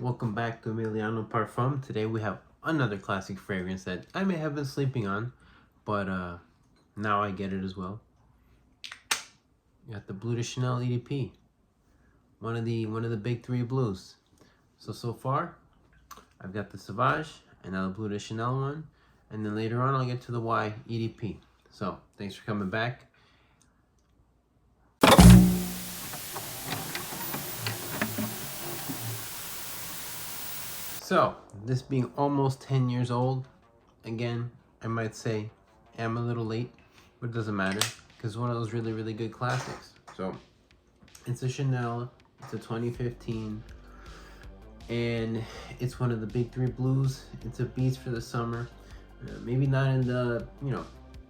Welcome back to Emiliano Parfum. Today we have another classic fragrance that I may have been sleeping on, but now I get it as well. You got the Bleu de Chanel EDP, one of the big three blues. So far, I've got the Sauvage and now the Bleu de Chanel one, and then later on I'll get to the Y EDP. So thanks for coming back. So, this being almost 10 years old, again, I might say I'm a little late, but it doesn't matter because it's one of those really good classics. So, it's a Chanel, it's a 2015, and it's one of the big three blues. It's a beast for the summer. Maybe not in the,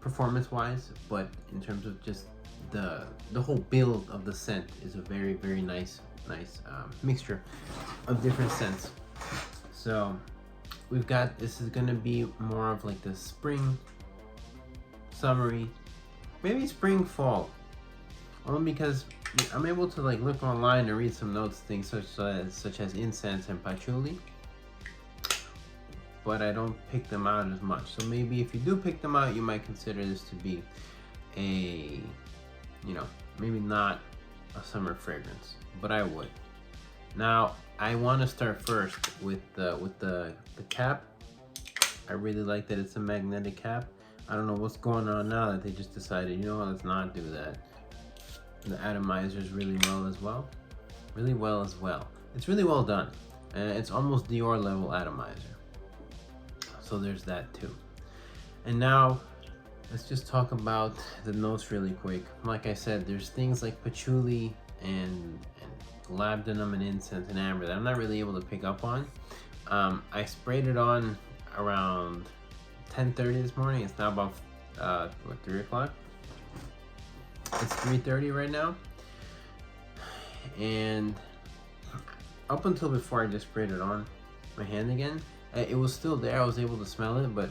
performance-wise, but in terms of just the whole build of the scent is a very nice mixture of different scents. So we've got, this is gonna be more of like the spring, summery, maybe spring, fall. Only because I'm able to like look online and read some notes, things such as incense and patchouli, but I don't pick them out as much. So maybe if you do pick them out, you might consider this to be a, maybe not a summer fragrance, but I would. Now, I want to start first with the cap. I really like that it's a magnetic cap. I don't know what's going on now that they just decided, you know what, let's not do that. The atomizer is really well as well. It's really well done. It's almost Dior level atomizer. So there's that too. And now, let's just talk about the notes really quick. Like I said, there's things like patchouli and labdanum and incense and amber that I'm not really able to pick up on. I sprayed it on around 10:30 this morning. It's now about 3 o'clock. It's 3:30 right now, and up until before I just sprayed it on my hand again, it was still there. I was able to smell it, but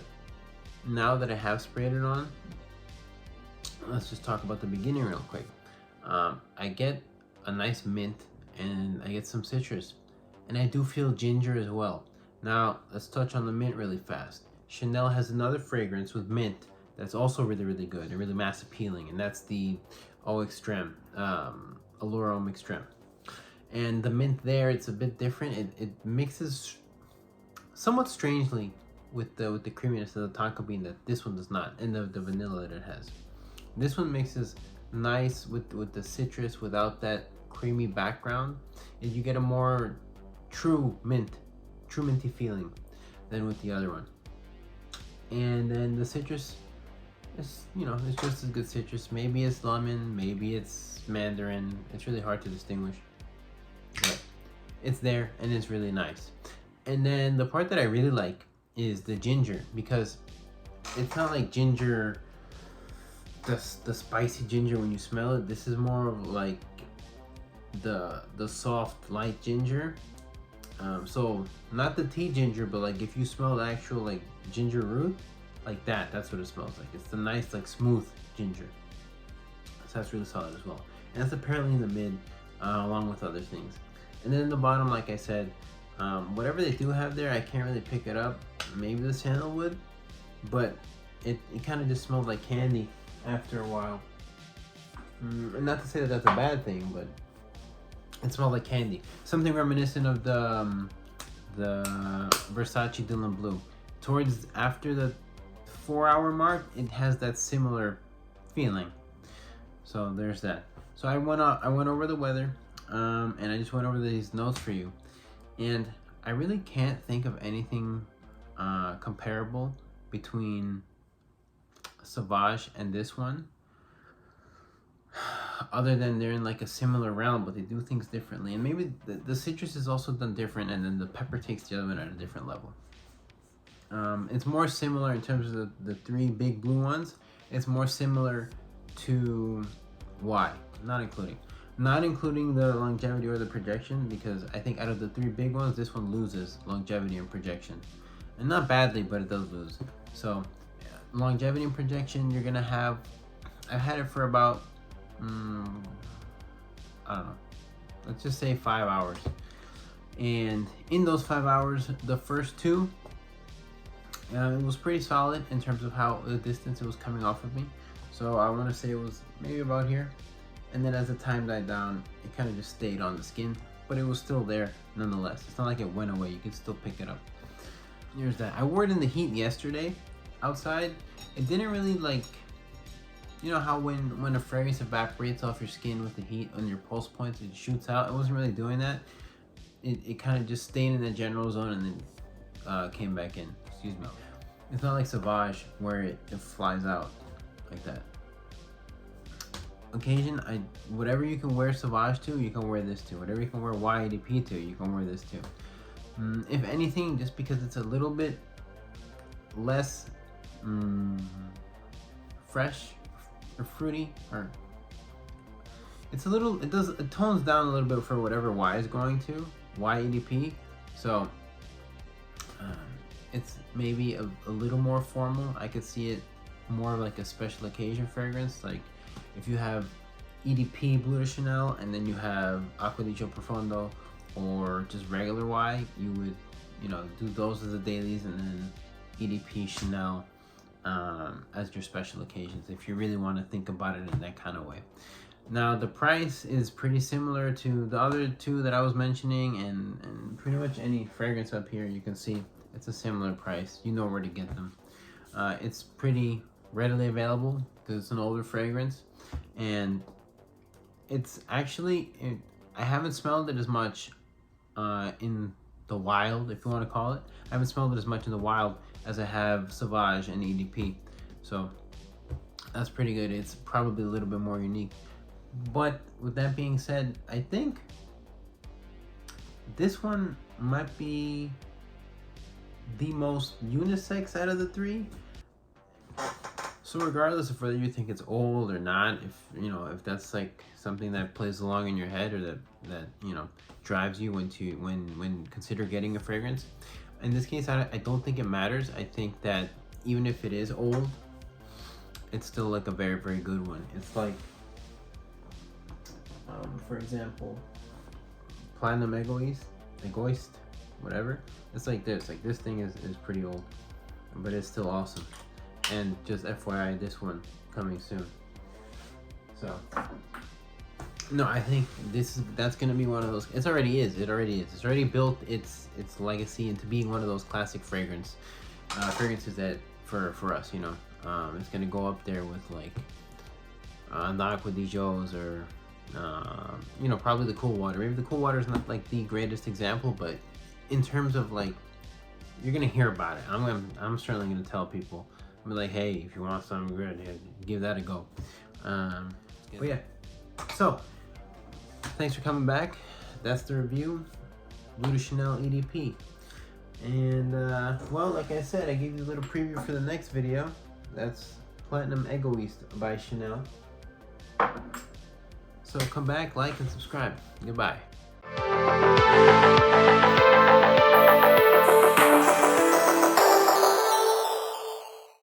now that I have sprayed it on, let's just talk about the beginning real quick. I get a nice mint and I get some citrus, and I do feel ginger as well. Now let's touch on the mint really fast. Chanel has another fragrance with mint that's also really good and really mass appealing, and that's the Eau Extreme, Allure Homme Extreme. And the mint there, it's a bit different. It mixes somewhat strangely with the creaminess of the tonka bean that this one does not, and the vanilla that it has. This one mixes nice with the citrus without that creamy background, and you get a more true minty feeling than with the other one. And then the citrus is, it's just as good citrus. Maybe it's lemon, maybe it's mandarin. It's really hard to distinguish, but it's there and it's really nice. And then the part that I really like is the ginger, because it's not like ginger, the spicy ginger when you smell it. This is more of like the soft light ginger. So not the tea ginger, but like if you smell the actual like ginger root, like that's what it smells like. It's the nice like smooth ginger. So that's really solid as well, and that's apparently in the mid, along with other things. And then in the bottom, like I said, whatever they do have there, I can't really pick it up. Maybe the sandalwood, but it kind of just smelled like candy after a while. And not to say that that's a bad thing, but it smelled like candy. Something reminiscent of the Versace Dylan Blue. Towards after the 4-hour mark, it has that similar feeling. So there's that. So I went over the weather, and I just went over these notes for you, and I really can't think of anything comparable between Sauvage and this one, other than they're in like a similar realm, but they do things differently. And maybe the citrus is also done different, and then the pepper takes the other one at a different level. It's more similar in terms of the three big blue ones. It's more similar to Y, not including the longevity or the projection, because I think out of the three big ones, this one loses longevity and projection, and not badly, but it does lose. So longevity and projection, you're gonna have, I've had it for about I don't know, let's just say 5 hours. And in those 5 hours, the first 2, it was pretty solid in terms of how the distance it was coming off of me. So I want to say it was maybe about here. And then as the time died down, it kind of just stayed on the skin, but it was still there nonetheless. It's not like it went away. You can still pick it up. Here's that. I wore it in the heat yesterday outside. It didn't really like, you know how when a fragrance evaporates off your skin with the heat on your pulse points, it shoots out. It wasn't really doing that. It kind of just stayed in the general zone and then came back in. Excuse me. It's not like Sauvage where it flies out like that. Occasion, whatever you can wear Sauvage to, you can wear this to. Whatever you can wear YADP to, you can wear this to. If anything, just because it's a little bit less fresh or fruity, or it's a little, it tones down a little bit for whatever Y is going to, YADP. So it's maybe a little more formal. I could see it more like a special occasion fragrance, like if you have EDP Bleu de Chanel and then you have Acqua di Gio Profondo or just regular Y, you would, you know, do those as the dailies and then EDP Chanel as your special occasions, if you really want to think about it in that kind of way. Now the price is pretty similar to the other 2 that I was mentioning, and pretty much any fragrance up here you can see it's a similar price. You know where to get them. It's pretty readily available because it's an older fragrance, and it's actually, I haven't smelled it as much in the wild, if you want to call it. I haven't smelled it as much in the wild as I have Sauvage and EDP, so that's pretty good. It's probably a little bit more unique. But with that being said, I think this one might be the most unisex out of the 3. So regardless of whether you think it's old or not, if you know, if that's like something that plays along in your head, or that you know drives you when consider getting a fragrance, in this case I don't think it matters. I think that even if it is old, it's still like a very, very good one. It's like for example, Platinum Egoist, whatever. It's like this. Like this thing is pretty old, but it's still awesome. And just FYI, this one coming soon. So no, I think that's gonna be one of those. It already is. It's already built its legacy into being one of those classic fragrances that for us, you know, it's gonna go up there with like the Acqua di Gios, or you know, probably the Cool Water. Maybe the Cool Water is not like the greatest example, but in terms of like, you're gonna hear about it. I'm certainly gonna tell people. I'm like, hey, if you want something good, give that a go. But yeah, so thanks for coming back. That's the review, Bleu de Chanel EDP. And well, like I said, I gave you a little preview for the next video. That's Platinum Egoist by Chanel. So come back, like, and subscribe. Goodbye.